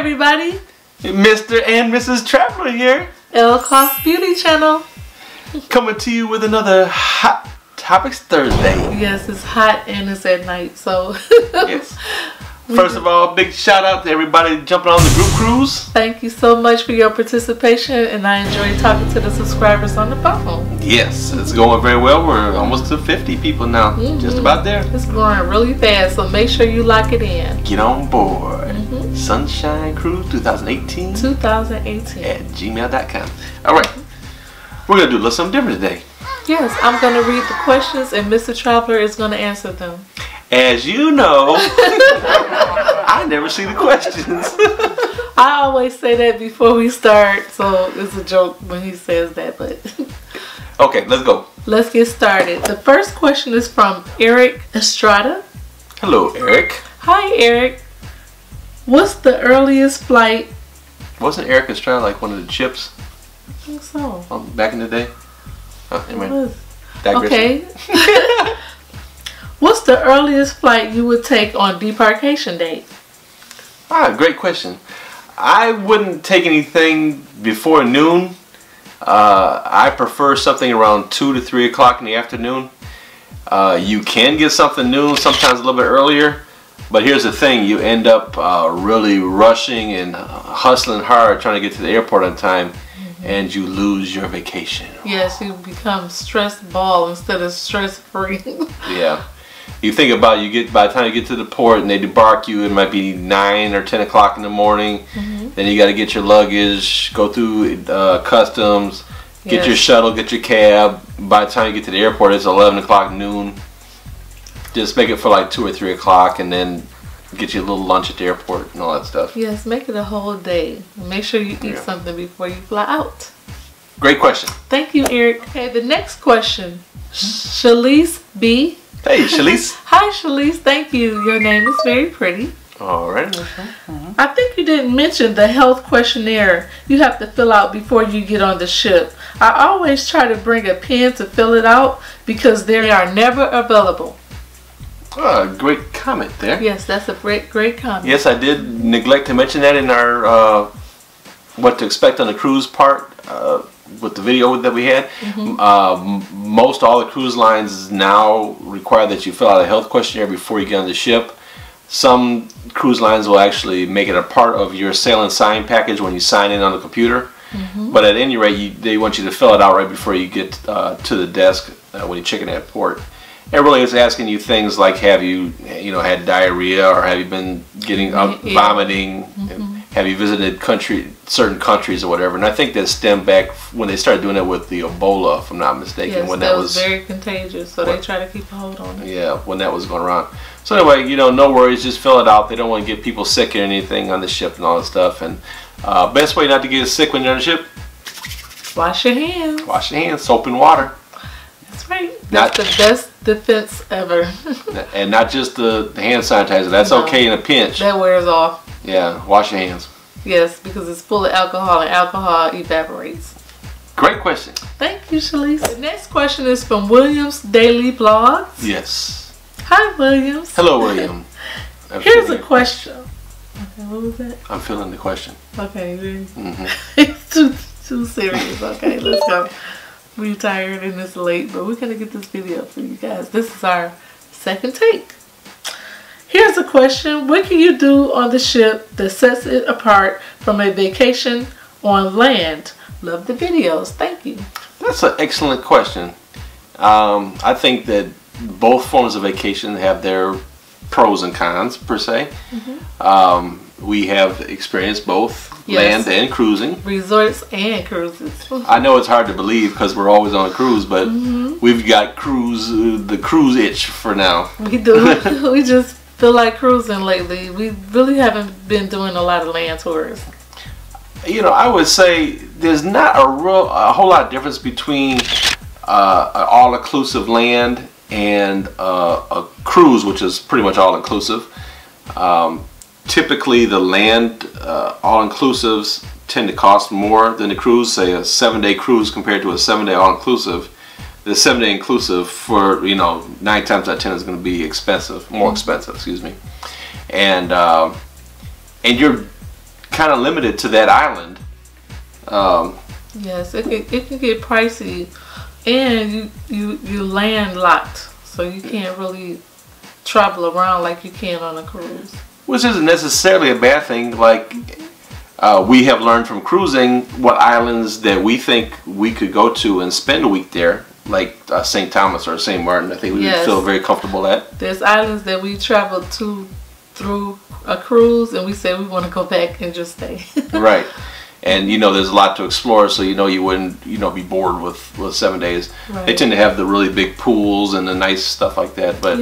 everybody. Mr. and Mrs. Traveler here. L-Class Beauty Channel. Coming to you with another Hot Topics Thursday. Yes, it's hot and it's at night, so. Yes. First of all, big shout out to everybody jumping on the group cruise. Thank you so much for your participation, and I enjoy talking to the subscribers on the phone. Yes, it's going very well. We're almost to 50 people now. Just about there. It's growing really fast, so make sure you lock it in. Get on board. Sunshine Cruise 2018. 2018. At gmail.com. Alright. We're going to do a little something different today. Yes, I'm going to read the questions, and Mr. Traveler is going to answer them. As you know, I never see the questions. I always say that before we start, so it's a joke when he says that, but. Okay, let's go. Let's get started. The first question is from Eric Estrada. Hello, Eric. Hi, Eric. What's the earliest flight? Wasn't Eric Estrada like one of the chips? I think so. Back in the day? Anyway. Okay. What's the earliest flight you would take on debarkation date? Great question. I wouldn't take anything before noon. I prefer something around 2 to 3 o'clock in the afternoon. You can get something noon, sometimes a little bit earlier. But here's the thing, you end up really rushing and hustling hard trying to get to the airport on time, and you lose your vacation. Yes, you become stress ball instead of stress free. Yeah. You think about it, by the time you get to the port and they debark you, it might be 9 or 10 o'clock in the morning. Then you got to get your luggage, go through customs, get your shuttle, get your cab. By the time you get to the airport, it's 11 o'clock noon. Just make it for like 2 or 3 o'clock, and then get you a little lunch at the airport and all that stuff. Yes, make it a whole day. Make sure you eat something before you fly out. Great question. Thank you, Eric. Okay, the next question. Shalise B. Hey, Shalise. Hi, Shalise. Thank you. Your name is very pretty. All right. I think you didn't mention the health questionnaire you have to fill out before you get on the ship. I always try to bring a pen to fill it out because they are never available. Great comment there. Yes, that's a great comment. Yes, I did neglect to mention that in our what to expect on the cruise part with the video that we had. Most all the cruise lines now require that you fill out a health questionnaire before you get on the ship. Some cruise lines will actually make it a part of your sail and sign package when you sign in on the computer. But at any rate, they want you to fill it out right before you get to the desk when you check in at port. It really is asking you things like, have you had diarrhea, or have you been getting vomiting, and have you visited certain countries or whatever. And I think that stemmed back when they started doing it with the Ebola, if I'm not mistaken. Yes, when that was very contagious, so they try to keep a hold on it. Yeah, when that was going around. So anyway, no worries, just fill it out. They don't want to get people sick or anything on the ship and all that stuff. And best way not to get sick when you're on the ship? Wash your hands. Wash your hands, soap and water. That's right. That's the best defense ever. And not just the hand sanitizer. That's okay in a pinch. That wears off. Yeah, wash your hands. Yes, because it's full of alcohol, and alcohol evaporates. Great question. Thank you, Shalise. The next question is from Williams Daily Blogs. Yes. Hi, Williams. Hello, William. Here's a question. Okay, what was that? I'm feeling the question. Okay, it's too serious. Okay, let's go. We're tired and it's late, but we're going to get this video for you guys. This is our second take. Here's a question. What can you do on the ship that sets it apart from a vacation on land? Love the videos. Thank you. That's an excellent question. I think that both forms of vacation have their pros and cons, per se. We have experienced both land and cruising. Resorts and cruises. I know it's hard to believe because we're always on a cruise, but we've got the cruise itch for now. We do. We just feel like cruising lately. We really haven't been doing a lot of land tours. I would say there's not a whole lot of difference between an all-inclusive land and a cruise, which is pretty much all-inclusive. Typically, the land all-inclusives tend to cost more than the cruise. Say a 7-day cruise compared to a 7-day all-inclusive. The 7-day inclusive for 9 times out of 10 is going to be expensive, more expensive, excuse me. And you're kind of limited to that island. Yes, it can get pricey, and you landlocked, so you can't really travel around like you can on a cruise. Which isn't necessarily a bad thing. Like we have learned from cruising what islands that we think we could go to and spend a week there, like St. Thomas or St. Martin. I think we would feel very comfortable at. There's islands that we traveled to through a cruise, and we said we want to go back and just stay. Right. And there's a lot to explore, so you wouldn't be bored with 7 days. Right. They tend to have the really big pools and the nice stuff like that. But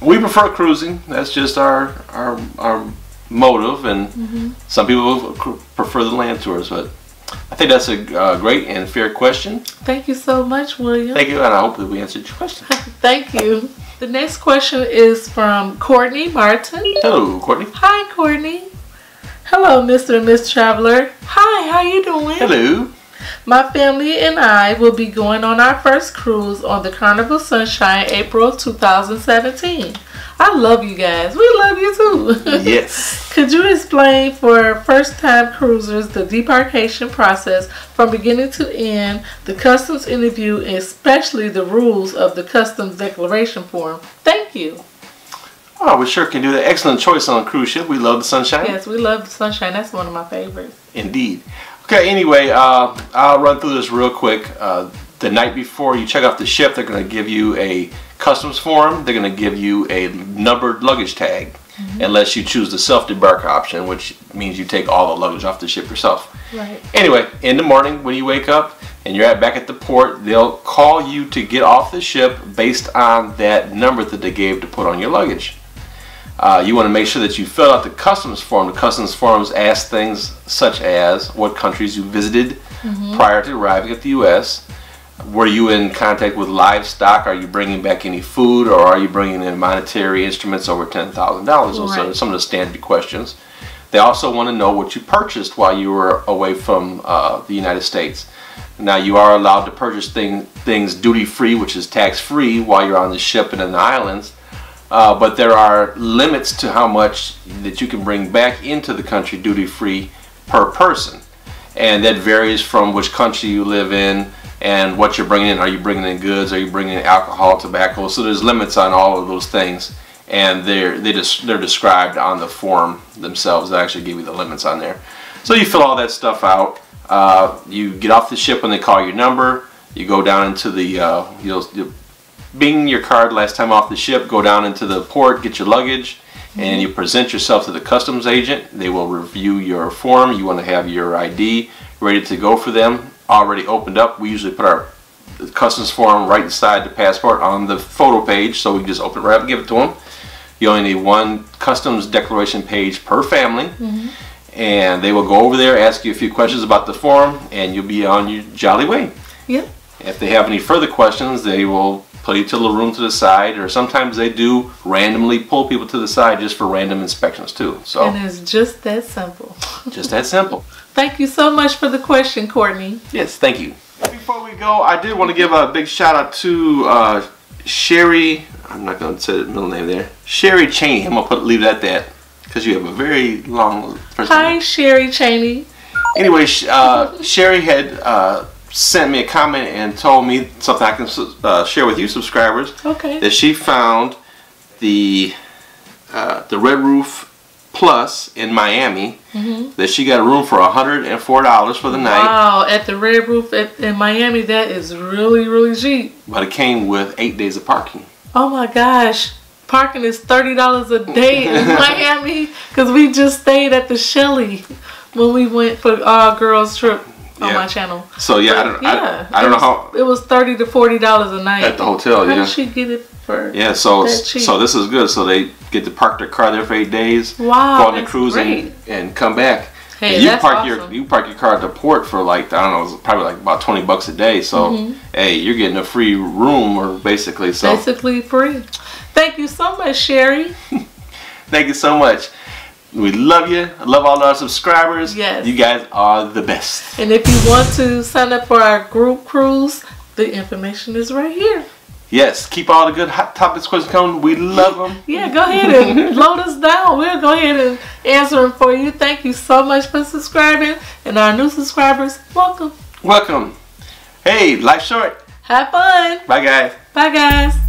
we prefer cruising. That's just our motive, and some people prefer the land tours. But I think that's a great and fair question. Thank you so much, William. Thank you, and I hope that we answered your question. Thank you. The next question is from Courtney Martin. Hello, Courtney. Hi, Courtney. Hello, Mr. and Miss Traveler. Hi, how you doing? Hello. My family and I will be going on our first cruise on the Carnival Sunshine, April 2017. I love you guys. We love you too. Yes. Could you explain for first-time cruisers the debarkation process from beginning to end, the customs interview, and especially the rules of the customs declaration form? Thank you. Oh, we sure can do that. Excellent choice on a cruise ship. We love the sunshine. Yes, we love the sunshine. That's one of my favorites. Indeed. Okay, anyway, I'll run through this real quick. The night before you check off the ship, they're going to give you a customs form. They're going to give you a numbered luggage tag, unless you choose the self-debark option, which means you take all the luggage off the ship yourself. Right. Anyway, in the morning when you wake up and you're back at the port, they'll call you to get off the ship based on that number that they gave to put on your luggage. You want to make sure that you fill out the customs form. The customs forms ask things such as what countries you visited prior to arriving at the U.S. Were you in contact with livestock? Are you bringing back any food, or are you bringing in monetary instruments over $10,000? Those are some of the standard questions. They also want to know what you purchased while you were away from the United States. Now, you are allowed to purchase things duty-free, which is tax-free, while you're on the ship and in the islands. But there are limits to how much that you can bring back into the country duty-free per person. And that varies from which country you live in and what you're bringing in. Are you bringing in goods? Are you bringing in alcohol, tobacco? So there's limits on all of those things. And they're described on the form themselves. They actually give you the limits on there. So you fill all that stuff out. You get off the ship when they call your number. You go down into the, you'll bing your card last time off the ship, go down into the port, get your luggage, and you present yourself to the customs agent. They will review your form. You want to have your ID ready to go for them, already opened up. We usually put our customs form right inside the passport on the photo page, so we can just open it right up and give it to them. You only need one customs declaration page per family, and they will go over there, ask you a few questions about the form, and you'll be on your jolly way. Yeah. If they have any further questions, they will put you to the room to the side, or sometimes they do randomly pull people to the side just for random inspections too. So, and it's just that simple. Just that simple. Thank you so much for the question, Courtney. Yes, thank you. Before we go, I did want to give a big shout out to Sherry. I'm not going to say the middle name there. Sherry Cheney. I'm going to leave it at that because you have a very long first name. Hi, Sherry Cheney. Anyway, Sherry had sent me a comment and told me something I can share with you subscribers. Okay. That she found the Red Roof Plus in Miami. That she got a room for $104 for the night. Wow, at the Red Roof in Miami, that is really, really cheap. But it came with 8 days of parking. Oh my gosh. Parking is $30 a day in Miami because we just stayed at the Shelly when we went for our girls trip. On my channel. So yeah, I don't know how it was $30 to $40 a night at the hotel. How did she get it for? Yeah, so this is good. So they get to park their car there for 8 days. Wow, go on the cruise and come back. Hey, and you that's awesome. You park your car at the port for like, I don't know, probably like about $20 a day. So hey, you're getting a free room, or basically free. Thank you so much, Sherry. Thank you so much. We love you. I love all our subscribers. Yes. You guys are the best. And if you want to sign up for our group cruise, the information is right here. Yes, keep all the good hot topics questions coming. We love them. Yeah, go ahead and load us down. We'll go ahead and answer them for you. Thank you so much for subscribing. And our new subscribers, welcome. Welcome. Hey, life's short. Have fun. Bye, guys. Bye, guys.